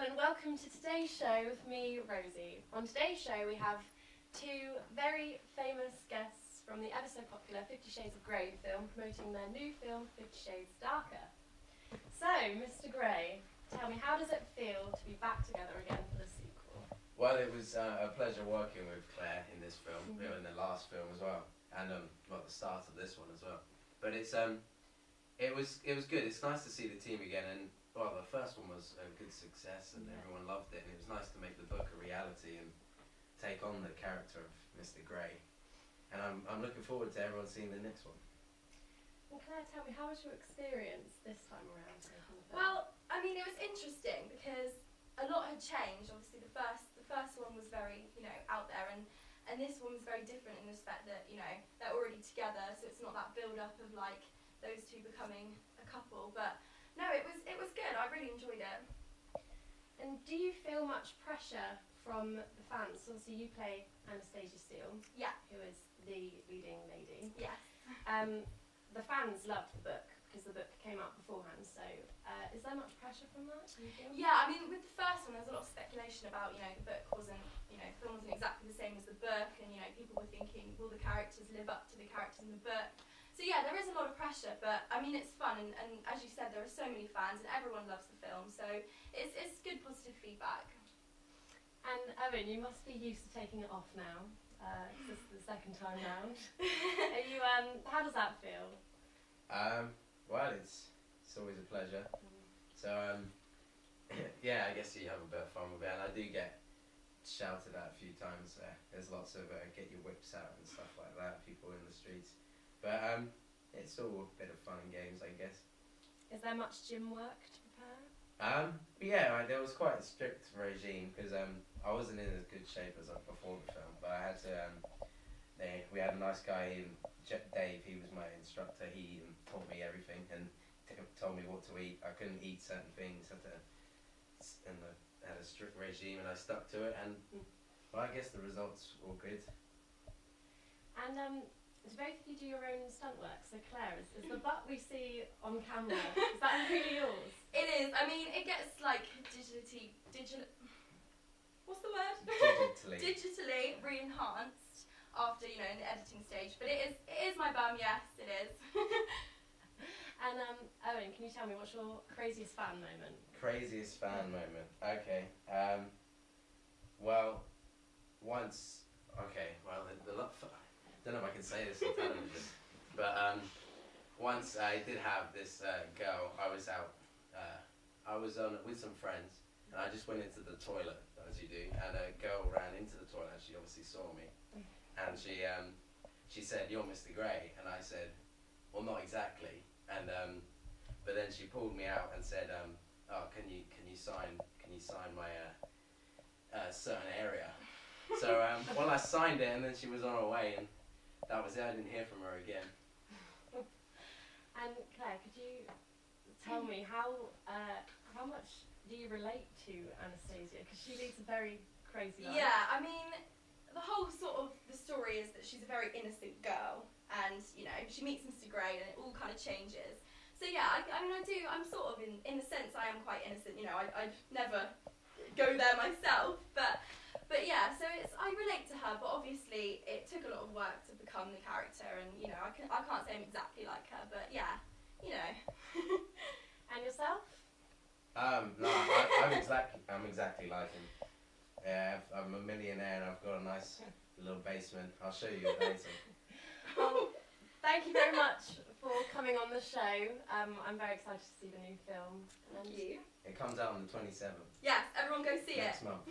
everyone, and welcome to today's show with me, Rosie. On today's show, we have two very famous guests from the ever so popular 50 Shades of Grey film, promoting their new film, 50 Shades Darker. So, Mr. Grey, tell me, how does it feel to be back together again for the sequel? Well, it was a pleasure working with Claire in this film, in the last film as well, and the start of this one as well. But it was good. It's nice to see the team again, and well, the first one was a good success, and everyone loved it. And it was nice to make the book a reality and take on the character of Mr. Grey. And I'm looking forward to everyone seeing the next one. Well, Claire, tell me, how was your experience this time around? Well, I mean, it was interesting because a lot had changed. Obviously, the first one was very, out there, and this one was very different in the respect that, they're already together, so it's not that build-up of like those two becoming a couple. But no, it was good. I really enjoyed it. And do you feel much pressure from the fans? Obviously, you play Anastasia Steele, Yeah. who is the leading lady. Yes. The fans loved the book because the book came out beforehand. So, is there much pressure from that? Do you feel? Yeah, I mean, with the first one, there was a lot of speculation about, the book wasn't, film wasn't exactly the same as the book, and, people were thinking, will the characters live up to the characters in the book? So yeah, there is a lot of pressure, but I mean, it's fun, and as you said, there are so many fans, and everyone loves the film, so it's good, positive feedback. And Owen, you must be used to taking it off now. This is the second time round. Are you? How does that feel? Well, it's always a pleasure. So yeah, I guess you have a bit of fun with it, and I do get shouted at a few times. There's lots of get your whips out and stuff like that, people in the streets. But it's all a bit of fun and games, I guess. Is there much gym work to prepare? Yeah, there was quite a strict regime because I wasn't in as good shape as before the film, but I had to. We had a nice guy, Dave. He was my instructor. He taught me everything and told me what to eat. I couldn't eat certain things. Had a strict regime, and I stuck to it. And well, I guess the results were good. And do both of you do your own stunt work? So Claire, is the butt we see on camera, is that really yours? It is. I mean, it gets like what's the word? Digitally re-enhanced after, in the editing stage. But it is my bum, yes, it is. And Owen, can you tell me what's your craziest fan moment? Craziest fan moment. Okay. Well, once. Okay. Well, I don't know if I can say this on television, but once I did have this girl. I was out. I was with some friends, and I just went into the toilet, as you do, and a girl ran into the toilet. And she obviously saw me, and she said, "You're Mr. Grey," and I said, "Well, not exactly." And but then she pulled me out and said, "Oh, can you sign my certain area?" So well, I signed it, and then she was on her way, and that was it. I didn't hear from her again. And Claire, could you tell me how much do you relate to Anastasia? Because she leads a very crazy life. Yeah, I mean, the whole the story is that she's a very innocent girl, and she meets Mr. Grey, and it all kind of changes. So yeah, I mean, I'm sort of in a sense, I am quite innocent. I'd never go there myself, but yeah, so I relate to her, but obviously it took a lot of work to become the character, and I can't say I'm exactly like her, but yeah, And yourself? No, I'm exactly like him. Yeah, I'm a millionaire, and I've got a nice little basement. I'll show you it later. Well, thank you very much for coming on the show. I'm very excited to see the new film. Thank you. It comes out on the 27th. Yes, everyone go see next it. month.